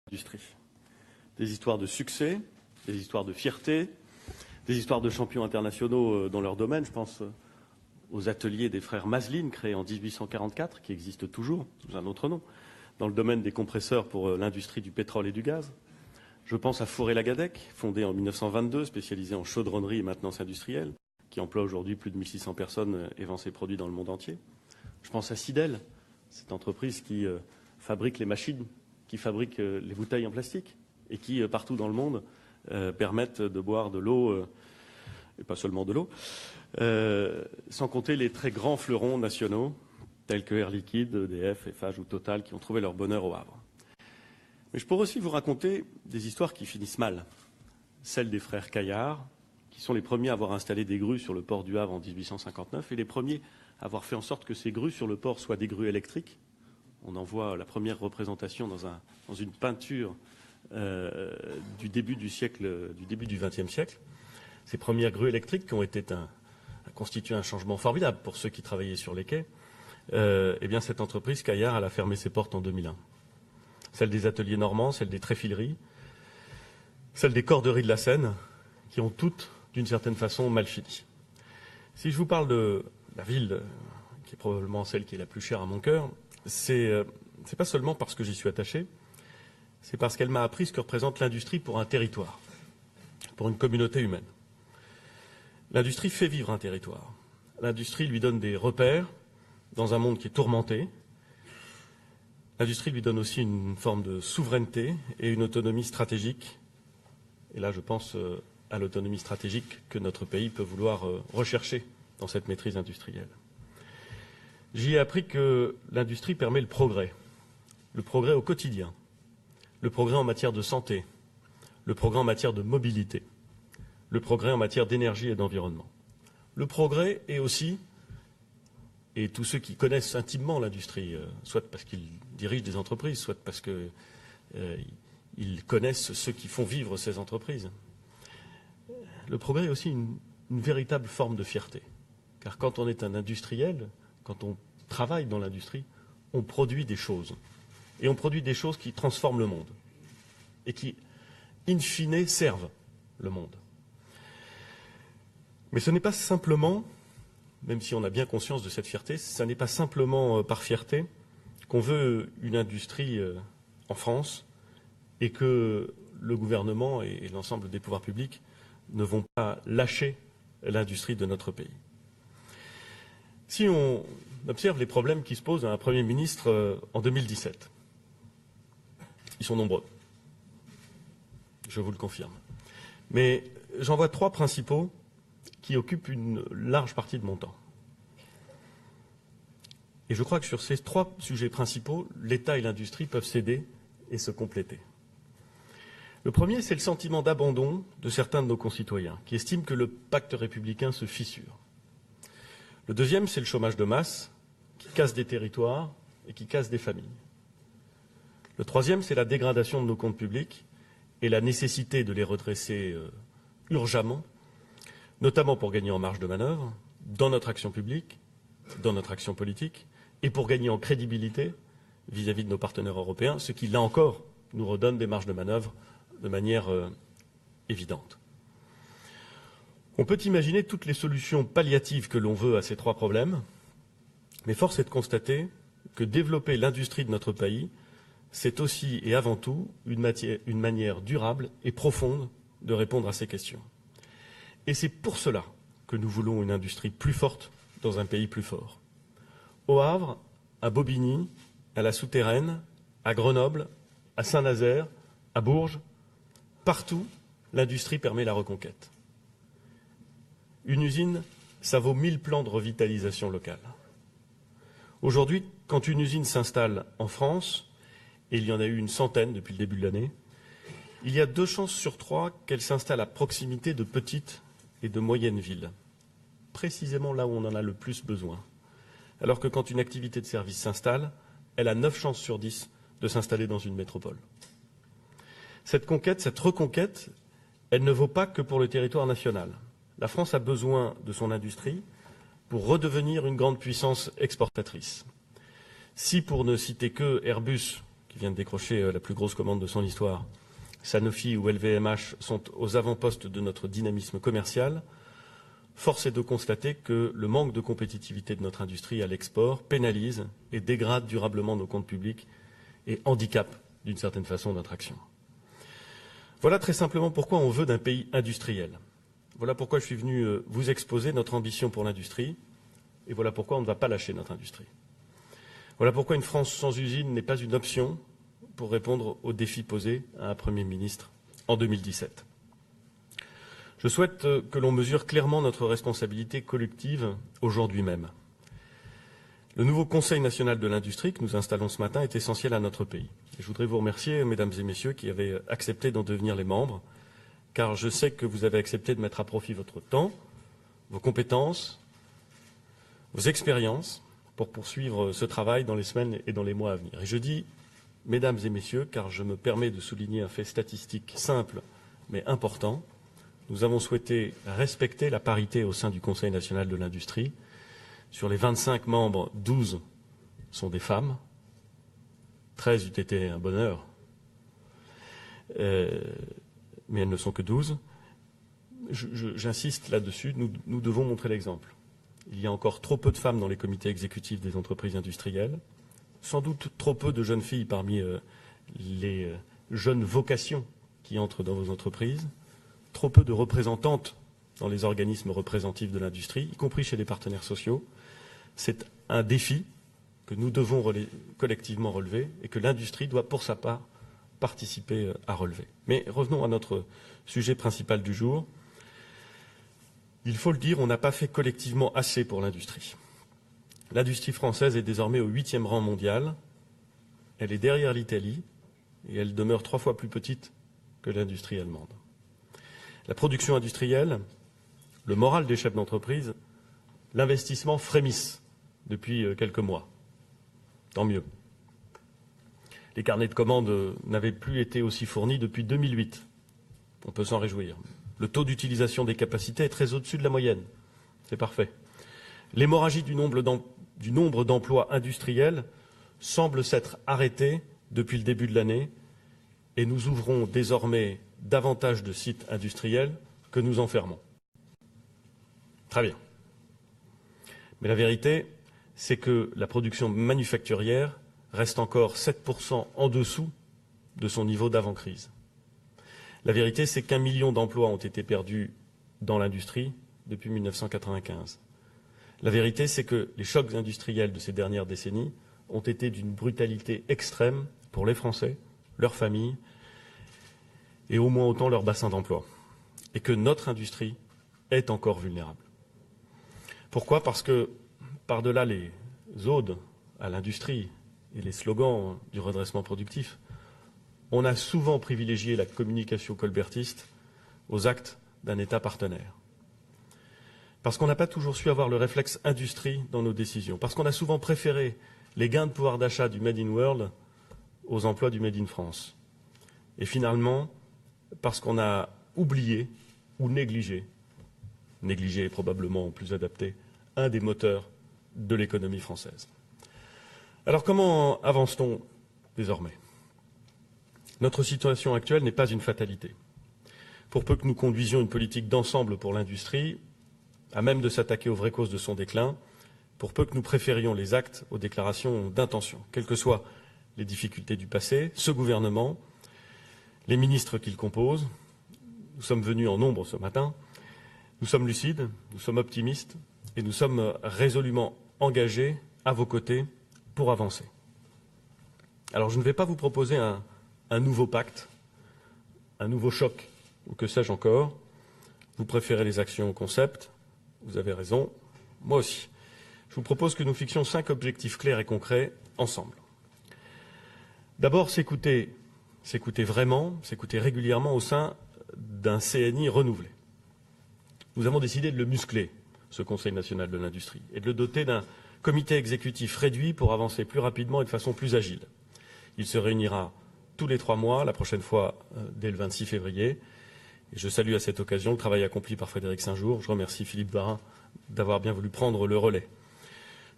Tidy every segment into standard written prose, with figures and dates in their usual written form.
l'industrie. Des histoires de succès, des histoires de fierté, des histoires de champions internationaux dans leur domaine. Je pense aux ateliers des frères Maslin, créés en 1844, qui existent toujours, sous un autre nom, dans le domaine des compresseurs pour l'industrie du pétrole et du gaz. Je pense à Fauré-Lagadec, fondé en 1922, spécialisé en chaudronnerie et maintenance industrielle, qui emploie aujourd'hui plus de 1600 personnes et vend ses produits dans le monde entier. Je pense à Sidel, cette entreprise qui fabrique les machines, qui fabrique les bouteilles en plastique et qui, partout dans le monde, permettent de boire de l'eau, et pas seulement de l'eau, sans compter les très grands fleurons nationaux, tels que Air Liquide, EDF, Eiffage ou Total, qui ont trouvé leur bonheur au Havre. Mais je pourrais aussi vous raconter des histoires qui finissent mal. Celle des frères Caillard, qui sont les premiers à avoir installé des grues sur le port du Havre en 1859 et les premiers à avoir fait en sorte que ces grues sur le port soient des grues électriques. On en voit la première représentation dans une peinture du début du XXe siècle. Ces premières grues électriques qui ont été constitué un changement formidable pour ceux qui travaillaient sur les quais. Eh bien, cette entreprise, Caillard, elle a fermé ses portes en 2001. Celle des ateliers normands, celle des tréfileries, celle des corderies de la Seine, qui ont toutes, d'une certaine façon, mal fini. Si je vous parle de la ville, qui est probablement celle qui est la plus chère à mon cœur, c'est pas seulement parce que j'y suis attaché, c'est parce qu'elle m'a appris ce que représente l'industrie pour un territoire, pour une communauté humaine. L'industrie fait vivre un territoire. L'industrie lui donne des repères dans un monde qui est tourmenté. L'industrie lui donne aussi une forme de souveraineté et une autonomie stratégique. Et là, je pense à l'autonomie stratégique que notre pays peut vouloir rechercher dans cette maîtrise industrielle. J'y ai appris que l'industrie permet le progrès au quotidien, le progrès en matière de santé, le progrès en matière de mobilité, le progrès en matière d'énergie et d'environnement. Le progrès est aussi, et tous ceux qui connaissent intimement l'industrie, soit parce qu'ils dirigent des entreprises, soit parce qu'ils connaissent ceux qui font vivre ces entreprises, le progrès est aussi une véritable forme de fierté. Car quand on est un industriel, quand on travaille dans l'industrie, on produit des choses. Et on produit des choses qui transforment le monde et qui, in fine, servent le monde. Mais ce n'est pas simplement, même si on a bien conscience de cette fierté, ce n'est pas simplement par fierté qu'on veut une industrie en France et que le gouvernement et l'ensemble des pouvoirs publics ne vont pas lâcher l'industrie de notre pays. Si on observe les problèmes qui se posent à un Premier ministre en 2017, ils sont nombreux, je vous le confirme. Mais j'en vois trois principaux qui occupent une large partie de mon temps. Et je crois que sur ces trois sujets principaux, l'État et l'industrie peuvent s'aider et se compléter. Le premier, c'est le sentiment d'abandon de certains de nos concitoyens, qui estiment que le pacte républicain se fissure. Le deuxième, c'est le chômage de masse, qui casse des territoires et qui casse des familles. Le troisième, c'est la dégradation de nos comptes publics et la nécessité de les redresser urgemment, notamment pour gagner en marge de manœuvre, dans notre action publique, dans notre action politique, et pour gagner en crédibilité vis-à-vis de nos partenaires européens, ce qui, là encore, nous redonne des marges de manœuvre de manière évidente. On peut imaginer toutes les solutions palliatives que l'on veut à ces trois problèmes, mais force est de constater que développer l'industrie de notre pays, c'est aussi et avant tout une manière durable et profonde de répondre à ces questions. Et c'est pour cela que nous voulons une industrie plus forte dans un pays plus fort. Au Havre, à Bobigny, à La Souterraine, à Grenoble, à Saint-Nazaire, à Bourges, partout, l'industrie permet la reconquête. Une usine, ça vaut 1000 plans de revitalisation locale. Aujourd'hui, quand une usine s'installe en France, et il y en a eu une centaine depuis le début de l'année, il y a 2 chances sur 3 qu'elle s'installe à proximité de petites et de moyennes villes, précisément là où on en a le plus besoin. Alors que quand une activité de service s'installe, elle a 9 chances sur 10 de s'installer dans une métropole. Cette conquête, cette reconquête, elle ne vaut pas que pour le territoire national. La France a besoin de son industrie pour redevenir une grande puissance exportatrice. Si, pour ne citer que Airbus, qui vient de décrocher la plus grosse commande de son histoire, Sanofi ou LVMH, sont aux avant-postes de notre dynamisme commercial, force est de constater que le manque de compétitivité de notre industrie à l'export pénalise et dégrade durablement nos comptes publics et handicape d'une certaine façon notre action. Voilà très simplement pourquoi on veut d'un pays industriel. Voilà pourquoi je suis venu vous exposer notre ambition pour l'industrie et voilà pourquoi on ne va pas lâcher notre industrie. Voilà pourquoi une France sans usine n'est pas une option pour répondre aux défis posés à un Premier ministre en 2017. Je souhaite que l'on mesure clairement notre responsabilité collective aujourd'hui même. Le nouveau Conseil national de l'industrie que nous installons ce matin est essentiel à notre pays. Et je voudrais vous remercier, mesdames et messieurs, qui avez accepté d'en devenir les membres, car je sais que vous avez accepté de mettre à profit votre temps, vos compétences, vos expériences, pour poursuivre ce travail dans les semaines et dans les mois à venir. Et je dis mesdames et messieurs, car je me permets de souligner un fait statistique simple mais important. Nous avons souhaité respecter la parité au sein du Conseil national de l'industrie. Sur les 25 membres, 12 sont des femmes. 13 eût été un bonheur, mais elles ne sont que 12. J'insiste là-dessus, nous devons montrer l'exemple. Il y a encore trop peu de femmes dans les comités exécutifs des entreprises industrielles, sans doute trop peu de jeunes filles parmi les jeunes vocations qui entrent dans vos entreprises, trop peu de représentantes dans les organismes représentatifs de l'industrie, y compris chez les partenaires sociaux. C'est un défi que nous devons collectivement relever et que l'industrie doit, pour sa part, participer à relever. Mais revenons à notre sujet principal du jour. Il faut le dire, on n'a pas fait collectivement assez pour l'industrie. L'industrie française est désormais au 8e rang mondial. Elle est derrière l'Italie et elle demeure 3 fois plus petite que l'industrie allemande. La production industrielle, le moral des chefs d'entreprise, l'investissement frémissent depuis quelques mois. Tant mieux. Les carnets de commandes n'avaient plus été aussi fournis depuis 2008. On peut s'en réjouir. Le taux d'utilisation des capacités est très au-dessus de la moyenne. C'est parfait. L'hémorragie du nombre d'emplois industriels semble s'être arrêtée depuis le début de l'année et nous ouvrons désormais davantage de sites industriels que nous en fermons. Très bien. Mais la vérité, c'est que la production manufacturière reste encore 7% en dessous de son niveau d'avant-crise. La vérité, c'est qu'1 million d'emplois ont été perdus dans l'industrie depuis 1995. La vérité, c'est que les chocs industriels de ces dernières décennies ont été d'une brutalité extrême pour les Français, leurs familles et au moins autant leur bassin d'emploi. Et que notre industrie est encore vulnérable. Pourquoi ? Parce que, par-delà les odes à l'industrie et les slogans du redressement productif, on a souvent privilégié la communication colbertiste aux actes d'un État partenaire. Parce qu'on n'a pas toujours su avoir le réflexe industrie dans nos décisions. Parce qu'on a souvent préféré les gains de pouvoir d'achat du Made in World aux emplois du Made in France. Et finalement, parce qu'on a oublié ou négligé est probablement plus adapté, un des moteurs de l'économie française. Alors comment avance-t-on désormais ? Notre situation actuelle n'est pas une fatalité. Pour peu que nous conduisions une politique d'ensemble pour l'industrie, à même de s'attaquer aux vraies causes de son déclin, pour peu que nous préférions les actes aux déclarations d'intention, quelles que soient les difficultés du passé, ce gouvernement, les ministres qu'il compose, nous sommes venus en nombre ce matin, nous sommes lucides, nous sommes optimistes et nous sommes résolument engagés à vos côtés pour avancer. Alors je ne vais pas vous proposer un nouveau pacte, un nouveau choc, ou que sais-je encore. Vous préférez les actions au concept, vous avez raison, moi aussi. Je vous propose que nous fixions 5 objectifs clairs et concrets ensemble. D'abord, s'écouter vraiment, s'écouter régulièrement au sein d'un CNI renouvelé. Nous avons décidé de le muscler, ce Conseil national de l'industrie, et de le doter d'un comité exécutif réduit pour avancer plus rapidement et de façon plus agile. Il se réunira tous les 3 mois, la prochaine fois dès le 26 février. Et je salue à cette occasion le travail accompli par Frédéric Saint-Jour. Je remercie Philippe Varin d'avoir bien voulu prendre le relais.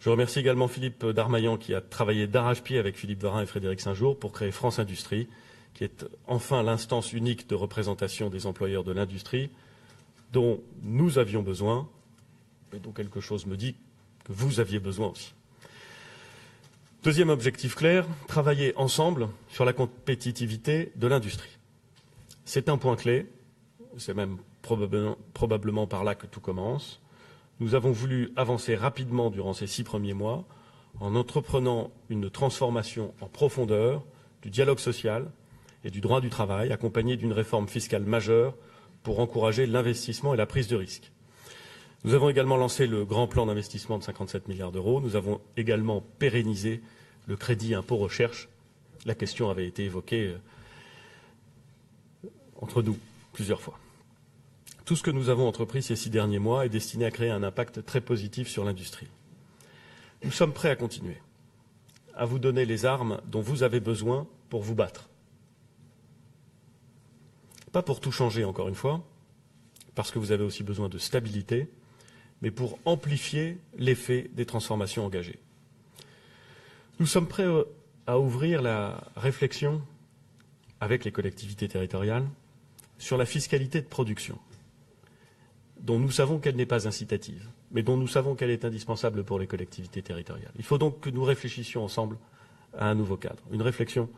Je remercie également Philippe Darmaillan qui a travaillé d'arrache-pied avec Philippe Varin et Frédéric Saint-Jour pour créer France Industrie, qui est enfin l'instance unique de représentation des employeurs de l'industrie dont nous avions besoin et dont quelque chose me dit que vous aviez besoin aussi. Deuxième objectif clair, travailler ensemble sur la compétitivité de l'industrie. C'est un point clé, c'est même probablement par là que tout commence. Nous avons voulu avancer rapidement durant ces 6 premiers mois en entreprenant une transformation en profondeur du dialogue social et du droit du travail, accompagnée d'une réforme fiscale majeure pour encourager l'investissement et la prise de risque. Nous avons également lancé le grand plan d'investissement de 57 milliards d'euros. Nous avons également pérennisé le crédit impôt recherche. La question avait été évoquée entre nous plusieurs fois. Tout ce que nous avons entrepris ces 6 derniers mois est destiné à créer un impact très positif sur l'industrie. Nous sommes prêts à continuer, à vous donner les armes dont vous avez besoin pour vous battre. Pas pour tout changer, encore une fois, parce que vous avez aussi besoin de stabilité, mais pour amplifier l'effet des transformations engagées. Nous sommes prêts à ouvrir la réflexion avec les collectivités territoriales sur la fiscalité de production, dont nous savons qu'elle n'est pas incitative, mais dont nous savons qu'elle est indispensable pour les collectivités territoriales. Il faut donc que nous réfléchissions ensemble à un nouveau cadre. Une réflexion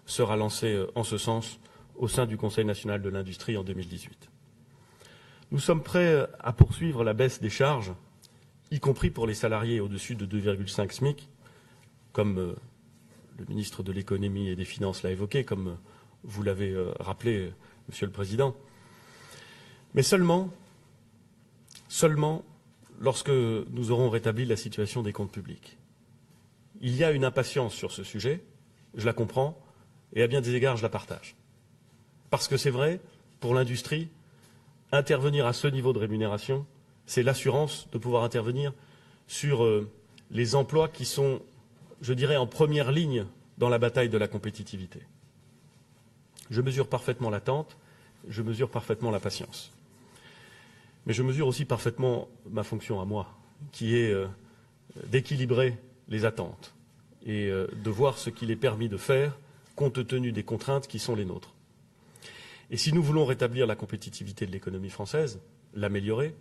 sera lancée en ce sens au sein du Conseil national de l'industrie en 2018. Nous sommes prêts à poursuivre la baisse des charges, y compris pour les salariés au-dessus de 2,5 SMIC, comme le ministre de l'économie et des finances l'a évoqué, comme vous l'avez rappelé, Monsieur le Président. Mais seulement lorsque nous aurons rétabli la situation des comptes publics. Il y a une impatience sur ce sujet, je la comprends, et à bien des égards, je la partage. Parce que c'est vrai, pour l'industrie, intervenir à ce niveau de rémunération, c'est l'assurance de pouvoir intervenir sur les emplois qui sont, je dirais, en première ligne dans la bataille de la compétitivité. Je mesure parfaitement l'attente, je mesure parfaitement la patience. Mais je mesure aussi parfaitement ma fonction à moi, qui est d'équilibrer les attentes et de voir ce qu'il est permis de faire compte tenu des contraintes qui sont les nôtres. Et si nous voulons rétablir la compétitivité de l'économie française, l'améliorer,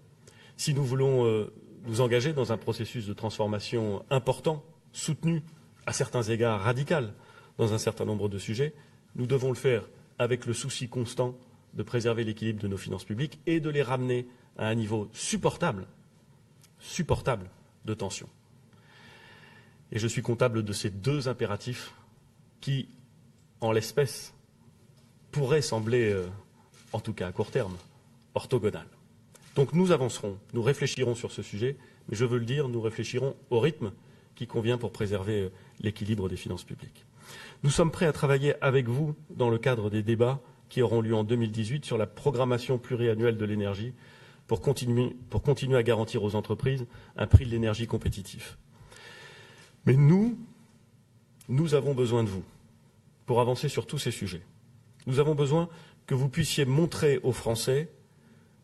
si nous voulons nous engager dans un processus de transformation important, soutenu, à certains égards radical, dans un certain nombre de sujets, nous devons le faire avec le souci constant de préserver l'équilibre de nos finances publiques et de les ramener à un niveau supportable de tension. Et je suis comptable de ces 2 impératifs qui, en l'espèce, pourraient sembler, en tout cas à court terme, orthogonales. Donc nous avancerons, nous réfléchirons sur ce sujet, mais je veux le dire, nous réfléchirons au rythme qui convient pour préserver l'équilibre des finances publiques. Nous sommes prêts à travailler avec vous dans le cadre des débats qui auront lieu en 2018 sur la programmation pluriannuelle de l'énergie pour continuer à garantir aux entreprises un prix de l'énergie compétitif. Mais nous avons besoin de vous pour avancer sur tous ces sujets. Nous avons besoin que vous puissiez montrer aux Français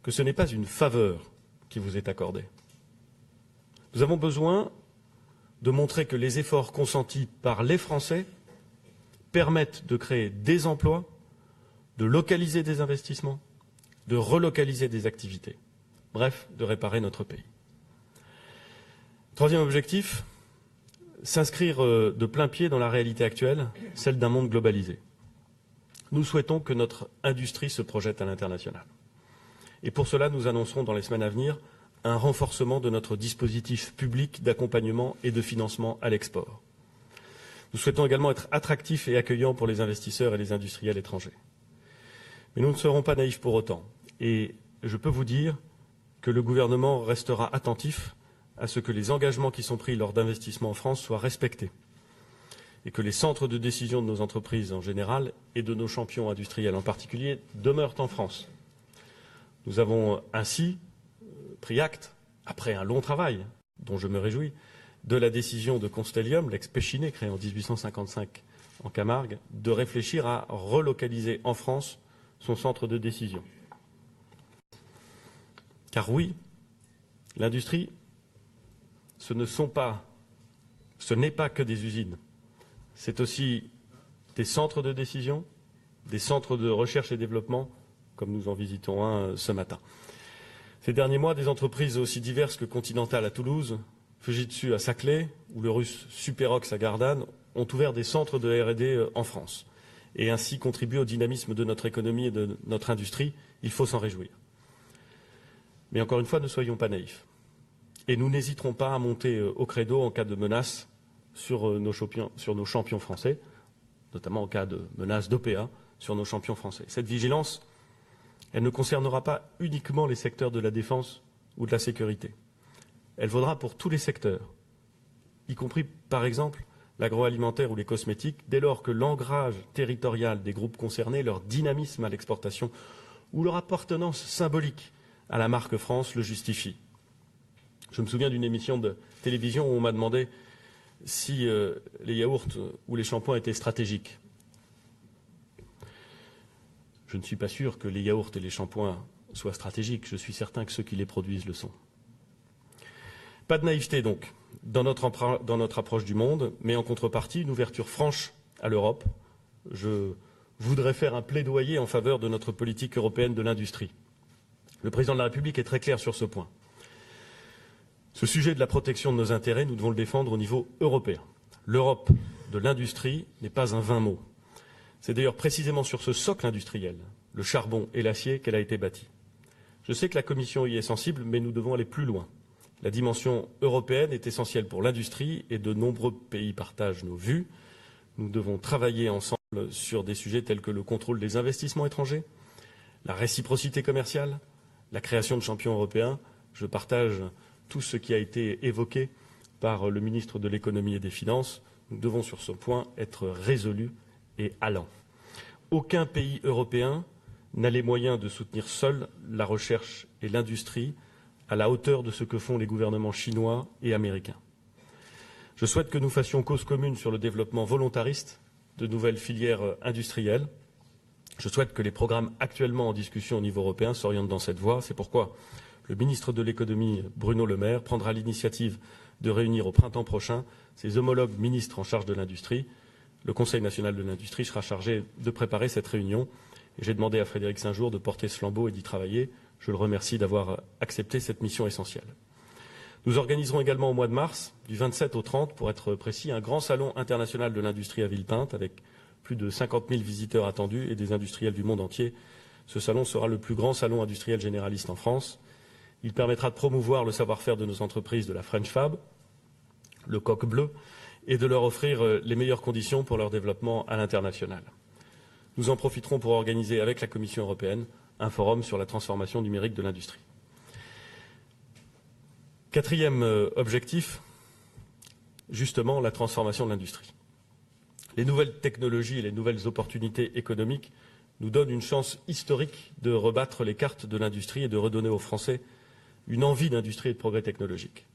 que ce n'est pas une faveur qui vous est accordée. Nous avons besoin de montrer que les efforts consentis par les Français permettent de créer des emplois, de localiser des investissements, de relocaliser des activités, bref, de réparer notre pays. Troisième objectif, s'inscrire de plein pied dans la réalité actuelle, celle d'un monde globalisé. Nous souhaitons que notre industrie se projette à l'international. Et pour cela, nous annoncerons dans les semaines à venir un renforcement de notre dispositif public d'accompagnement et de financement à l'export. Nous souhaitons également être attractifs et accueillants pour les investisseurs et les industriels étrangers. Mais nous ne serons pas naïfs pour autant. Et je peux vous dire que le gouvernement restera attentif à ce que les engagements qui sont pris lors d'investissements en France soient respectés et que les centres de décision de nos entreprises en général et de nos champions industriels en particulier demeurent en France. Nous avons ainsi pris acte, après un long travail, dont je me réjouis, de la décision de Constellium, l'ex-Péchinet, créé en 1855 en Camargue, de réfléchir à relocaliser en France son centre de décision. Car oui, l'industrie, ce ne sont pas Ce n'est pas que des usines, c'est aussi des centres de décision, des centres de recherche et développement, comme nous en visitons un ce matin. Ces derniers mois, des entreprises aussi diverses que Continental à Toulouse, Fujitsu à Saclay ou le russe Superox à Gardanne ont ouvert des centres de R&D en France et ainsi contribué au dynamisme de notre économie et de notre industrie. Il faut s'en réjouir. Mais encore une fois, ne soyons pas naïfs. Et nous n'hésiterons pas à monter au credo en cas de menace sur nos champions français, notamment en cas de menace d'OPA sur nos champions français. Cette vigilance, elle ne concernera pas uniquement les secteurs de la défense ou de la sécurité. Elle vaudra pour tous les secteurs, y compris, par exemple, l'agroalimentaire ou les cosmétiques, dès lors que l'ancrage territorial des groupes concernés, leur dynamisme à l'exportation ou leur appartenance symbolique à la marque France le justifie. Je me souviens d'une émission de télévision où on m'a demandé si les yaourts ou les shampoings étaient stratégiques. Je ne suis pas sûr que les yaourts et les shampoings soient stratégiques. Je suis certain que ceux qui les produisent le sont. Pas de naïveté donc dans notre approche du monde, mais en contrepartie, une ouverture franche à l'Europe. Je voudrais faire un plaidoyer en faveur de notre politique européenne de l'industrie. Le président de la République est très clair sur ce point. Ce sujet de la protection de nos intérêts, nous devons le défendre au niveau européen. L'Europe de l'industrie n'est pas un vain mot. C'est d'ailleurs précisément sur ce socle industriel, le charbon et l'acier, qu'elle a été bâtie. Je sais que la Commission y est sensible, mais nous devons aller plus loin. La dimension européenne est essentielle pour l'industrie et de nombreux pays partagent nos vues. Nous devons travailler ensemble sur des sujets tels que le contrôle des investissements étrangers, la réciprocité commerciale, la création de champions européens. Je partage tout ce qui a été évoqué par le ministre de l'Économie et des Finances. Nous devons sur ce point être résolus et allants. Aucun pays européen n'a les moyens de soutenir seul la recherche et l'industrie à la hauteur de ce que font les gouvernements chinois et américains. Je souhaite que nous fassions cause commune sur le développement volontariste de nouvelles filières industrielles. Je souhaite que les programmes actuellement en discussion au niveau européen s'orientent dans cette voie. C'est pourquoi le ministre de l'Économie, Bruno Le Maire, prendra l'initiative de réunir au printemps prochain ses homologues ministres en charge de l'industrie. Le Conseil national de l'industrie sera chargé de préparer cette réunion. Et j'ai demandé à Frédéric Saint-Jour de porter ce flambeau et d'y travailler. Je le remercie d'avoir accepté cette mission essentielle. Nous organiserons également au mois de mars, du 27 au 30, pour être précis, un grand salon international de l'industrie à Villepinte, avec plus de 50 000 visiteurs attendus et des industriels du monde entier. Ce salon sera le plus grand salon industriel généraliste en France. Il permettra de promouvoir le savoir-faire de nos entreprises de la French Fab, le coq bleu, et de leur offrir les meilleures conditions pour leur développement à l'international. Nous en profiterons pour organiser avec la Commission européenne un forum sur la transformation numérique de l'industrie. Quatrième objectif, justement, la transformation de l'industrie. Les nouvelles technologies et les nouvelles opportunités économiques nous donnent une chance historique de rebattre les cartes de l'industrie et de redonner aux Français une envie d'industrie et de progrès technologique.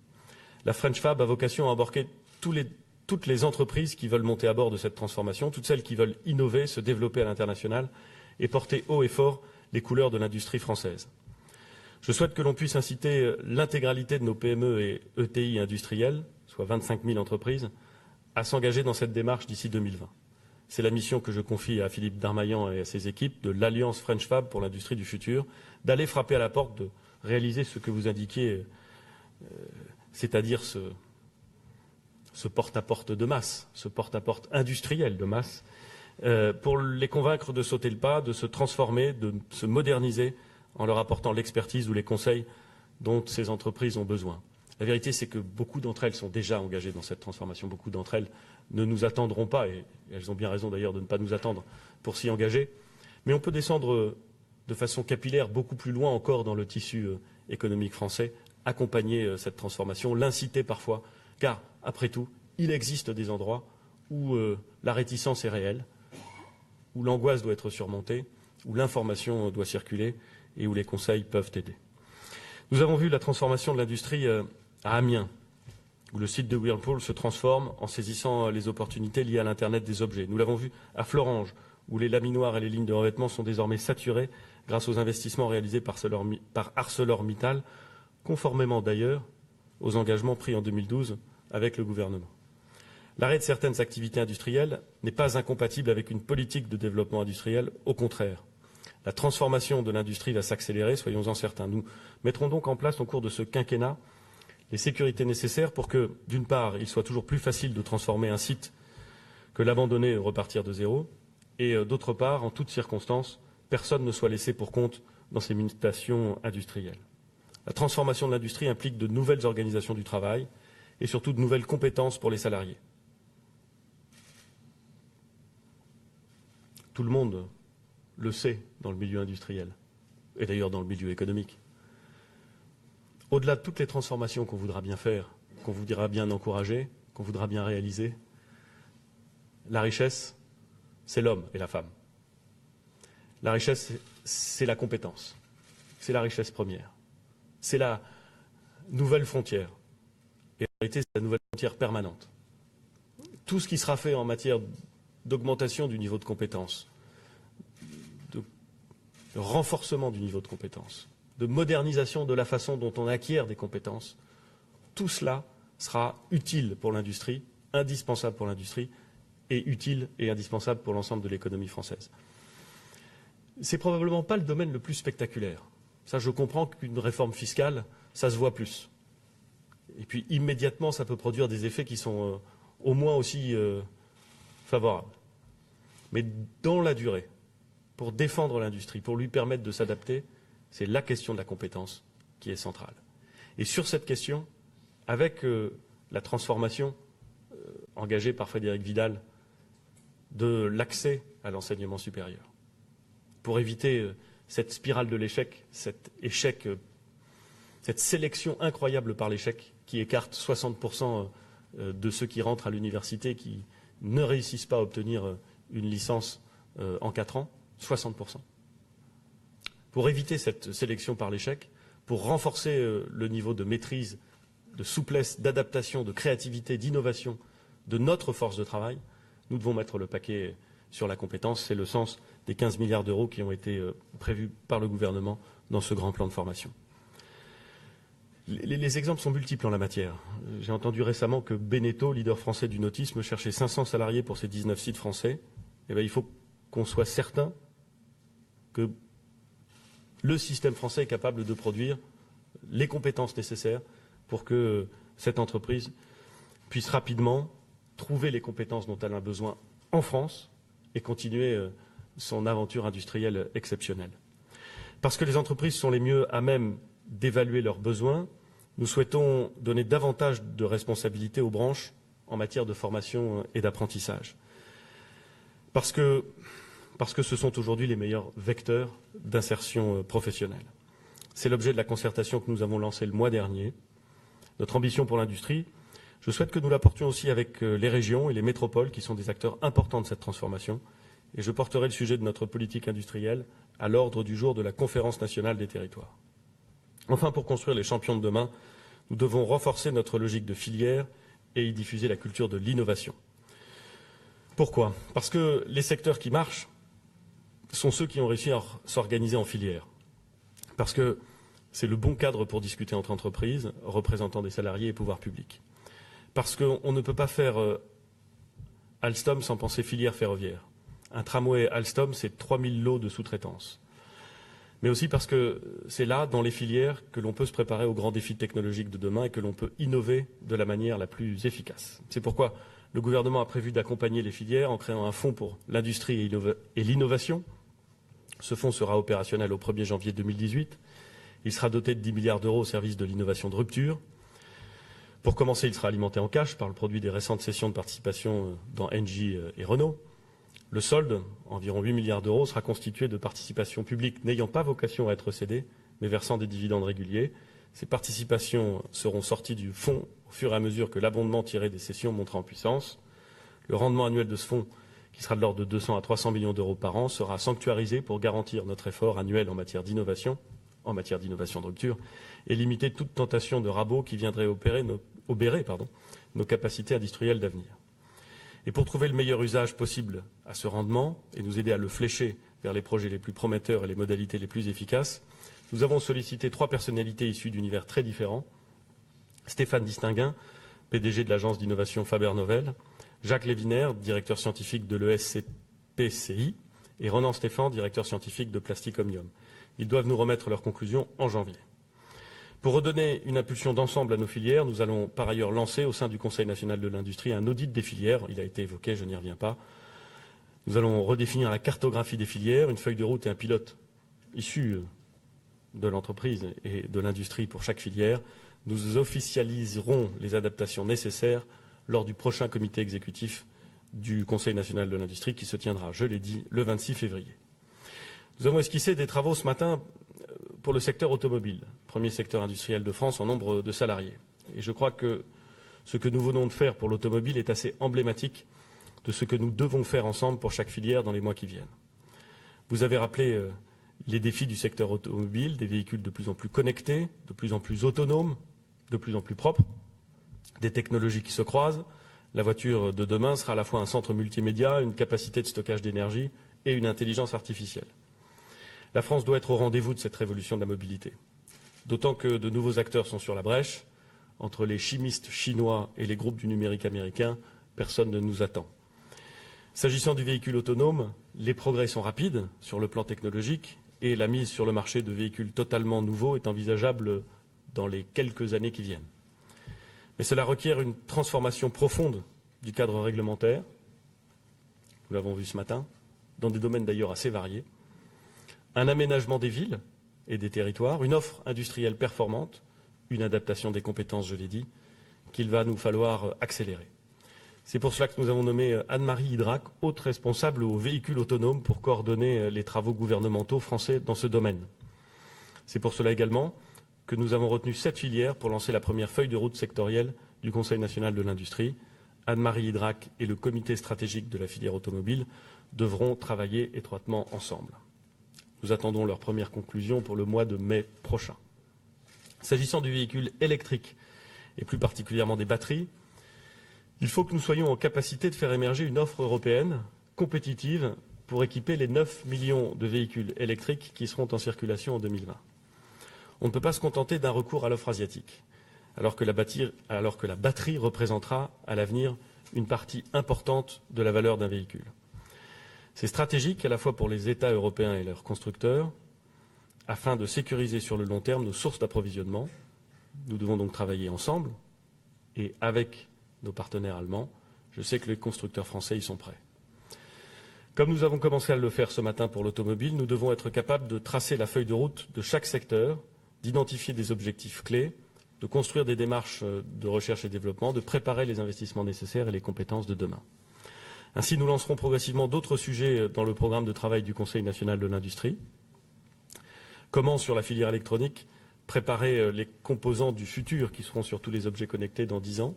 La French Fab a vocation à embarquer toutes les entreprises qui veulent monter à bord de cette transformation, toutes celles qui veulent innover, se développer à l'international et porter haut et fort les couleurs de l'industrie française. Je souhaite que l'on puisse inciter l'intégralité de nos PME et ETI industrielles, soit 25 000 entreprises, à s'engager dans cette démarche d'ici 2020. C'est la mission que je confie à Philippe Darmaillan et à ses équipes de l'Alliance French Fab pour l'industrie du futur, d'aller frapper à la porte, de réaliser ce que vous indiquiez, c'est-à-dire ce porte-à-porte de masse, ce porte-à-porte industriel de masse, pour les convaincre de sauter le pas, de se transformer, de se moderniser en leur apportant l'expertise ou les conseils dont ces entreprises ont besoin. La vérité, c'est que beaucoup d'entre elles sont déjà engagées dans cette transformation. Beaucoup d'entre elles ne nous attendront pas, et elles ont bien raison d'ailleurs de ne pas nous attendre pour s'y engager. Mais on peut descendre de façon capillaire beaucoup plus loin encore dans le tissu économique français, accompagner cette transformation, l'inciter parfois, car, après tout, il existe des endroits où la réticence est réelle, où l'angoisse doit être surmontée, où l'information doit circuler et où les conseils peuvent aider. Nous avons vu la transformation de l'industrie à Amiens, où le site de Whirlpool se transforme en saisissant les opportunités liées à l'Internet des objets. Nous l'avons vu à Florange, où les laminoirs et les lignes de revêtement sont désormais saturés grâce aux investissements réalisés par ArcelorMittal, conformément d'ailleurs aux engagements pris en 2012 avec le gouvernement. L'arrêt de certaines activités industrielles n'est pas incompatible avec une politique de développement industriel, au contraire. La transformation de l'industrie va s'accélérer, soyons-en certains. Nous mettrons donc en place au cours de ce quinquennat les sécurités nécessaires pour que, d'une part, il soit toujours plus facile de transformer un site que l'abandonner et repartir de zéro, et d'autre part, en toutes circonstances, personne ne soit laissé pour compte dans ces mutations industrielles. La transformation de l'industrie implique de nouvelles organisations du travail et surtout de nouvelles compétences pour les salariés. Tout le monde le sait dans le milieu industriel, et d'ailleurs dans le milieu économique. Au-delà de toutes les transformations qu'on voudra bien faire, qu'on voudra bien encourager, qu'on voudra bien réaliser, la richesse, c'est l'homme et la femme. La richesse, c'est la compétence. C'est la richesse première. C'est la nouvelle frontière. Et en réalité, c'est la nouvelle frontière permanente. Tout ce qui sera fait en matière d'augmentation du niveau de compétence, de renforcement du niveau de compétence, de modernisation de la façon dont on acquiert des compétences, tout cela sera utile pour l'industrie, indispensable pour l'industrie, et utile et indispensable pour l'ensemble de l'économie française. C'est probablement pas le domaine le plus spectaculaire. Ça, je comprends qu'une réforme fiscale, ça se voit plus. Et puis, immédiatement, ça peut produire des effets qui sont au moins aussi favorables. Mais dans la durée, pour défendre l'industrie, pour lui permettre de s'adapter, c'est la question de la compétence qui est centrale. Et sur cette question, avec la transformation engagée par Frédérique Vidal de l'accès à l'enseignement supérieur, pour éviter cette spirale de l'échec, cet échec, cette sélection incroyable par l'échec qui écarte 60% de ceux qui rentrent à l'université, qui ne réussissent pas à obtenir une licence en 4 ans, 60%. Pour éviter cette sélection par l'échec, pour renforcer le niveau de maîtrise, de souplesse, d'adaptation, de créativité, d'innovation de notre force de travail, nous devons mettre le paquet sur la compétence. C'est le sens des 15 milliards d'euros qui ont été prévus par le gouvernement dans ce grand plan de formation. Les exemples sont multiples en la matière. J'ai entendu récemment que Beneteau, leader français du nautisme, cherchait 500 salariés pour ses 19 sites français. Eh bien, il faut qu'on soit certain que le système français est capable de produire les compétences nécessaires pour que cette entreprise puisse rapidement trouver les compétences dont elle a besoin en France et continuer son aventure industrielle exceptionnelle. Parce que les entreprises sont les mieux à même d'évaluer leurs besoins, nous souhaitons donner davantage de responsabilités aux branches en matière de formation et d'apprentissage. Parce que ce sont aujourd'hui les meilleurs vecteurs d'insertion professionnelle. C'est l'objet de la concertation que nous avons lancée le mois dernier. Notre ambition pour l'industrie, je souhaite que nous la portions aussi avec les régions et les métropoles qui sont des acteurs importants de cette transformation. Et je porterai le sujet de notre politique industrielle à l'ordre du jour de la Conférence nationale des territoires. Enfin, pour construire les champions de demain, nous devons renforcer notre logique de filière et y diffuser la culture de l'innovation. Pourquoi ? Parce que les secteurs qui marchent sont ceux qui ont réussi à s'organiser en filière. Parce que c'est le bon cadre pour discuter entre entreprises, représentants des salariés et pouvoirs publics. Parce qu'on ne peut pas faire Alstom sans penser filière ferroviaire. Un tramway Alstom, c'est 3000 lots de sous-traitance. Mais aussi parce que c'est là, dans les filières, que l'on peut se préparer aux grands défis technologiques de demain et que l'on peut innover de la manière la plus efficace. C'est pourquoi le gouvernement a prévu d'accompagner les filières en créant un fonds pour l'industrie et l'innovation. Ce fonds sera opérationnel au 1er janvier 2018. Il sera doté de 10 milliards d'euros au service de l'innovation de rupture. Pour commencer, il sera alimenté en cash par le produit des récentes cessions de participation dans Engie et Renault. Le solde, environ 8 milliards d'euros, sera constitué de participations publiques n'ayant pas vocation à être cédées, mais versant des dividendes réguliers. Ces participations seront sorties du fonds au fur et à mesure que l'abondement tiré des cessions montera en puissance. Le rendement annuel de ce fonds, qui sera de l'ordre de 200 à 300 millions d'euros par an, sera sanctuarisé pour garantir notre effort annuel en matière d'innovation de rupture, et limiter toute tentation de rabot qui viendrait obérer nos capacités industrielles d'avenir. Et pour trouver le meilleur usage possible à ce rendement et nous aider à le flécher vers les projets les plus prometteurs et les modalités les plus efficaces, nous avons sollicité 3 personnalités issues d'univers très différents. Stéphane Distinguin, PDG de l'agence d'innovation Faber Novel, Jacques Lévinaire, directeur scientifique de l'ESCPCI, et Ronan Stéphan, directeur scientifique de Plastic Omnium. Ils doivent nous remettre leurs conclusions en janvier. Pour redonner une impulsion d'ensemble à nos filières, nous allons par ailleurs lancer au sein du Conseil national de l'industrie un audit des filières. Il a été évoqué, je n'y reviens pas. Nous allons redéfinir la cartographie des filières, une feuille de route et un pilote issus de l'entreprise et de l'industrie pour chaque filière. Nous officialiserons les adaptations nécessaires lors du prochain comité exécutif du Conseil national de l'industrie qui se tiendra, je l'ai dit, le 26 février. Nous avons esquissé des travaux ce matin pour le secteur automobile, premier secteur industriel de France en nombre de salariés. Et je crois que ce que nous venons de faire pour l'automobile est assez emblématique de ce que nous devons faire ensemble pour chaque filière dans les mois qui viennent. Vous avez rappelé les défis du secteur automobile, des véhicules de plus en plus connectés, de plus en plus autonomes, de plus en plus propres, des technologies qui se croisent. La voiture de demain sera à la fois un centre multimédia, une capacité de stockage d'énergie et une intelligence artificielle. La France doit être au rendez-vous de cette révolution de la mobilité. D'autant que de nouveaux acteurs sont sur la brèche. Entre les chimistes chinois et les groupes du numérique américain, personne ne nous attend. S'agissant du véhicule autonome, les progrès sont rapides sur le plan technologique et la mise sur le marché de véhicules totalement nouveaux est envisageable dans les quelques années qui viennent. Mais cela requiert une transformation profonde du cadre réglementaire, nous l'avons vu ce matin, dans des domaines d'ailleurs assez variés, un aménagement des villes et des territoires, une offre industrielle performante, une adaptation des compétences, je l'ai dit, qu'il va nous falloir accélérer. C'est pour cela que nous avons nommé Anne-Marie Idrac, haute responsable aux véhicules autonomes, pour coordonner les travaux gouvernementaux français dans ce domaine. C'est pour cela également que nous avons retenu 7 filières pour lancer la première feuille de route sectorielle du Conseil national de l'industrie. Anne-Marie Idrac et le comité stratégique de la filière automobile devront travailler étroitement ensemble. Nous attendons leurs premières conclusions pour le mois de mai prochain. S'agissant du véhicule électrique, et plus particulièrement des batteries, il faut que nous soyons en capacité de faire émerger une offre européenne compétitive pour équiper les 9 millions de véhicules électriques qui seront en circulation en 2020. On ne peut pas se contenter d'un recours à l'offre asiatique, alors que la batterie représentera à l'avenir une partie importante de la valeur d'un véhicule. C'est stratégique à la fois pour les États européens et leurs constructeurs, afin de sécuriser sur le long terme nos sources d'approvisionnement. Nous devons donc travailler ensemble et avec nos partenaires allemands. Je sais que les constructeurs français y sont prêts. Comme nous avons commencé à le faire ce matin pour l'automobile, nous devons être capables de tracer la feuille de route de chaque secteur, d'identifier des objectifs clés, de construire des démarches de recherche et développement, de préparer les investissements nécessaires et les compétences de demain. Ainsi, nous lancerons progressivement d'autres sujets dans le programme de travail du Conseil national de l'industrie. Comment, sur la filière électronique, préparer les composants du futur qui seront sur tous les objets connectés dans 10 ans?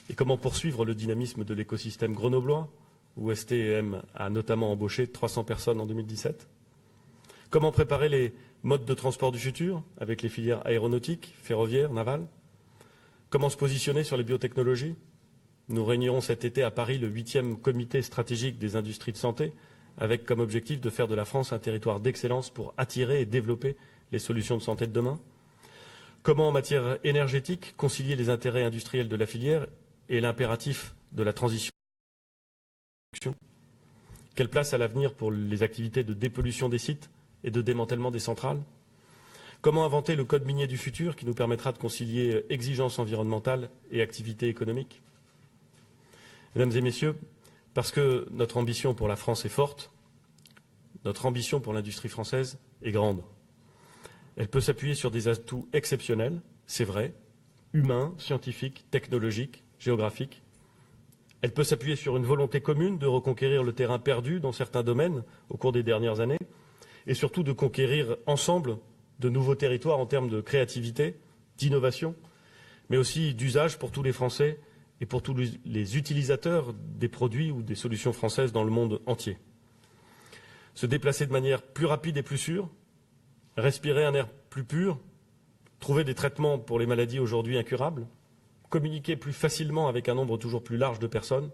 Et comment poursuivre le dynamisme de l'écosystème grenoblois, où STM a notamment embauché 300 personnes en 2017? Comment préparer les modes de transport du futur, avec les filières aéronautiques, ferroviaires, navales? Comment se positionner sur les biotechnologies? Nous réunirons cet été à Paris le 8e comité stratégique des industries de santé, avec comme objectif de faire de la France un territoire d'excellence pour attirer et développer les solutions de santé de demain. Comment, en matière énergétique, concilier les intérêts industriels de la filière et l'impératif de la transition? Quelle place à l'avenir pour les activités de dépollution des sites et de démantèlement des centrales? Comment inventer le code minier du futur qui nous permettra de concilier exigences environnementales et activité économique? Mesdames et messieurs, parce que notre ambition pour la France est forte, notre ambition pour l'industrie française est grande. Elle peut s'appuyer sur des atouts exceptionnels, c'est vrai, humains, scientifiques, technologiques, géographiques. Elle peut s'appuyer sur une volonté commune de reconquérir le terrain perdu dans certains domaines au cours des dernières années et surtout de conquérir ensemble de nouveaux territoires en termes de créativité, d'innovation, mais aussi d'usage pour tous les Français et pour tous les utilisateurs des produits ou des solutions françaises dans le monde entier. Se déplacer de manière plus rapide et plus sûre, respirer un air plus pur, trouver des traitements pour les maladies aujourd'hui incurables, communiquer plus facilement avec un nombre toujours plus large de personnes,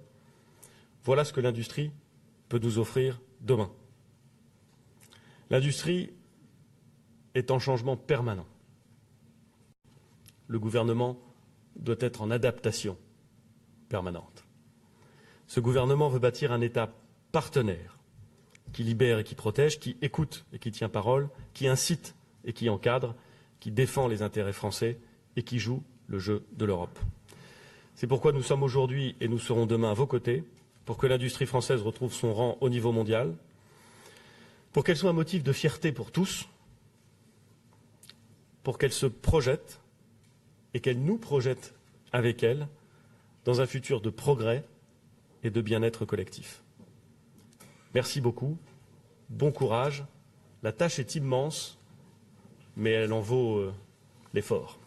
voilà ce que l'industrie peut nous offrir demain. L'industrie est en changement permanent. Le gouvernement doit être en adaptation permanente. Ce gouvernement veut bâtir un État partenaire qui libère et qui protège, qui écoute et qui tient parole, qui incite et qui encadre, qui défend les intérêts français et qui joue le jeu de l'Europe. C'est pourquoi nous sommes aujourd'hui et nous serons demain à vos côtés pour que l'industrie française retrouve son rang au niveau mondial, pour qu'elle soit un motif de fierté pour tous, pour qu'elle se projette et qu'elle nous projette avec elle dans un futur de progrès et de bien-être collectif. Merci beaucoup, bon courage, la tâche est immense, mais elle en vaut l'effort.